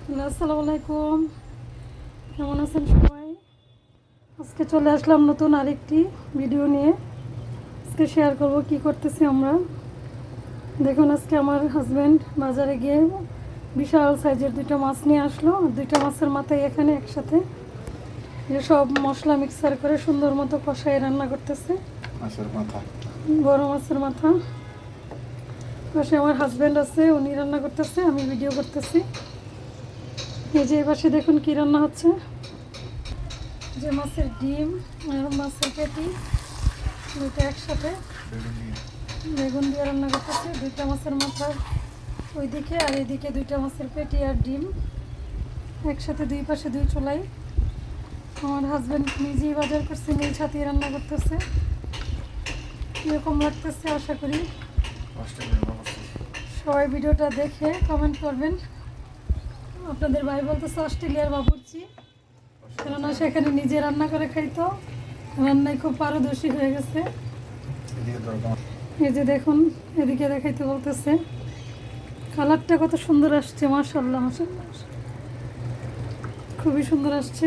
Hello, আসসালামু আলাইকুম। কেমন আছেন সবাই? আজকে চলে আসলাম নতুন আরেকটি ভিডিও নিয়ে। আজকে শেয়ার করব কি করতেছি আমরা। দেখুন, আজকে আমার হাজব্যান্ড বাজারে গিয়ে বিশাল সাইজের দুইটা মাছ নিয়ে আসলো। দুইটা মাছের মাথায় এখানে একসাথে যে সব মশলা মিক্সার করে সুন্দর মতো কষায় রান্না করতেছে। মাছের মাথা, বড় মাছের মাথা। পাশে আমার হাজব্যান্ড আছে, উনি রান্না করতেছে, আমি ভিডিও করতেছি। এই যে এই পাশে দেখুন কি রান্না হচ্ছে। যে মাছের ডিম আর মাছের পেটি দুইটা একসাথে বেগুন দিয়ে রান্না করতেছে। দুইটা মাছের মাথা ওইদিকে আর এইদিকে দুইটা মাছের পেটি আর ডিম একসাথে, দুই পাশে দুই চুলাই। আমার হাজব্যান্ড নিজেই বাজার করছে, নিজ হাতে রান্না করতেছে। কীরকম লাগতেছে আশা করি সবাই ভিডিওটা দেখে কমেন্ট করবেন। আপনাদের ভাই বলতেছে অস্ট্রেলিয়ার বাবুর্চি, কেননা সেখানে নিজে রান্না করে খাইতো, রান্নায় খুব পারদর্শী হয়ে গেছে। এই যে দেখুন, এদিকে দেখাইতে বলতেছে। কালারটা কত সুন্দর আসছে, মাশাআল্লাহ মাশাআল্লাহ, খুবই সুন্দর আসছে।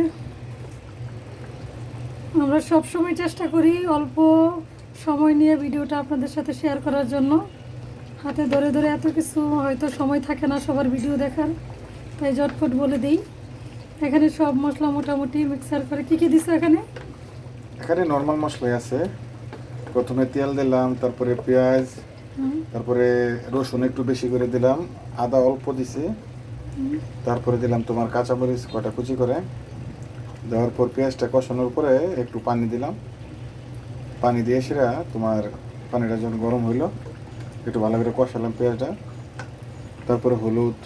আমরা সব সময় চেষ্টা করি অল্প সময় নিয়ে ভিডিওটা আপনাদের সাথে শেয়ার করার জন্য। হাতে ধরে ধরে এত কিছু হয়তো সময় থাকে না সবার ভিডিও দেখার, তাই ঝটপট বলে দিই। এখানে সব মশলা মোটামুটি মিক্সার করে কি দিছো এখানে? এখানে নরমাল মশলাই আছে। প্রথমে তেল দিলাম, তারপরে পেঁয়াজ, তারপরে রসুন একটু বেশি করে দিলাম, আদা অল্প দিছি, তারপরে দিলাম তোমার কাঁচামরিচ কটা কুচি করে। দেওয়ার পর পেঁয়াজটা কষানোর পরে একটু পানি দিলাম। পানি দিয়ে সেরা তোমার পানিটা যখন গরম হইলো একটু ভালো করে কষালাম পেঁয়াজটা। তারপরে হলুদ,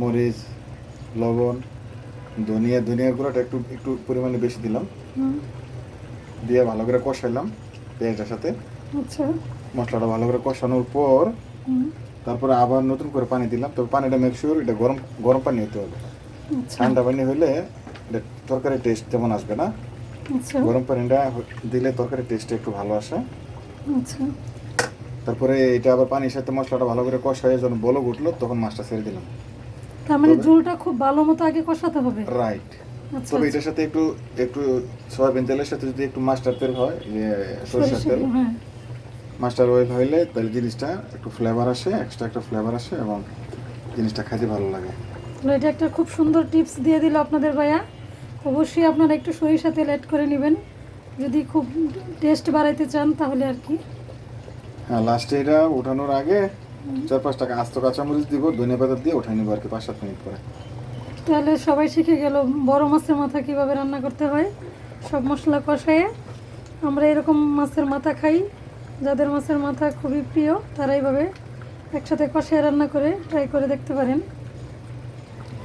মরিচ, লবণ, ধনিয়ার গুঁড়োটা একটু একটু পরিমাণে বেশি দিলাম, দিয়ে ভালো করে কষাইলাম পেঁয়াজটার সাথে। আচ্ছা, মশলাটা ভালো করে কষানোর পর তারপরে আবার নতুন করে পানি দিলাম। তবে পানিটা মেক শিওর এটা গরম গরম পানি হতে হবে। ঠান্ডা পানি হইলে এটা তরকারির টেস্ট তেমন আসবে না। গরম পানিটা দিলে তরকারির টেস্টটা একটু ভালো আসে। আচ্ছা, তারপরে এটা আবার পানির সাথে মশলাটা ভালো করে কষাই যখন বলক উঠলো তখন মাছটা ছেড়ে দিলাম। তার মানে ঝোলটা খুব ভালো মতো আগে কষাতে হবে। রাইট। তবে এটার সাথে একটু একটু সয়াবিন তেলের সাথে যদি একটু মাস্টার তেল হয়, সরিষার তেল, মাস্টার অয়েল হইলে তাহলে জিনিসটা একটু ফ্লেভার আসে, এক্সট্রা একটা ফ্লেভার আসে এবং জিনিসটা খাইতে ভালো লাগে। এটা একটা খুব সুন্দর টিপস দিয়ে দিল আপনাদের ভাইয়া। অবশ্যই আপনারা একটু সরিষা তেল অ্যাড করে নেবেন যদি খুব টেস্ট বাড়াইতে চান, তাহলে আর কি। হ্যাঁ, লাস্টে এটা ওঠানোর আগে 4-5 টাকা আস্ত কাঁচামরিচ দিব, ধনিয়া পাতা দিয়ে উঠাই নিব আর কি 5-7 মিনিট পরে। তাহলে সবাই শিখে গেল বড় মাছের মাথা কীভাবে রান্না করতে হয়। সব মশলা কষায়ে আমরা এরকম মাছের মাথা খাই। যাদের মাছের মাথা খুবই প্রিয় তারা এইভাবে একসাথে কষায় রান্না করে ট্রাই করে দেখতে পারেন।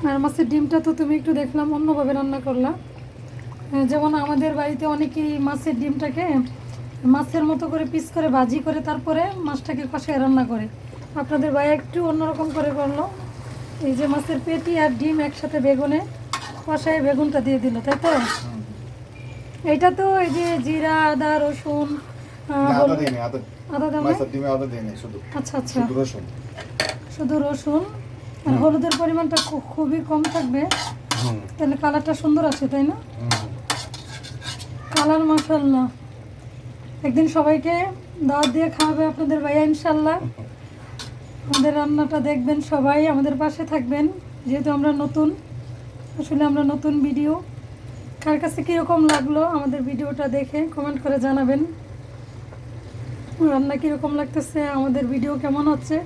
আর মাছের ডিমটা তো তুমি একটু দেখলাম অন্যভাবে রান্না করলা। যেমন আমাদের বাড়িতে অনেকেই মাছের ডিমটাকে মাছের মতো করে পিস করে ভাজি করে তারপরে মাছটাকে কষায় রান্না করে। আপনাদের ভাই একটু অন্যরকম করে করলো। এই যে মাছের পেটি আর ডিম একসাথে বেগুনে কষায় বেগুনটা দিয়ে দিল, তাই তো? এইটা তো এই যে জিরা, আদা, রসুন, আচ্ছা আচ্ছা, শুধু রসুন আর হলুদের পরিমাণটা খুবই কম থাকবে, তাহলে কালারটা সুন্দর আসে, তাই না? কালার মাশাআল্লাহ। একদিন সবাইকে দাওয়াত দিয়ে খাওয়াবে আপনাদের ভাইয়া ইনশাল্লাহ। আমাদের রান্নাটা দেখবেন সবাই, আমাদের পাশে থাকবেন। যেহেতু আমরা নতুন, আসলে আমরা নতুন ভিডিও, কার কাছে কীরকম লাগলো আমাদের ভিডিওটা দেখে কমেন্ট করে জানাবেন। রান্না কীরকম লাগতেছে, আমাদের ভিডিও কেমন হচ্ছে,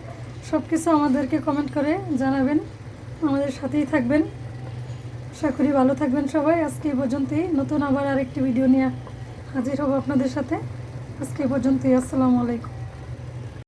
সব কিছু আমাদেরকে কমেন্ট করে জানাবেন। আমাদের সাথেই থাকবেন। আশা করি ভালো থাকবেন সবাই। আজকে এই পর্যন্তই, নতুন আবার আরেকটি ভিডিও নিয়ে হাজির হব আপনাদের সাথে। আজকে এই পর্যন্তই, আসসালামু আলাইকুম।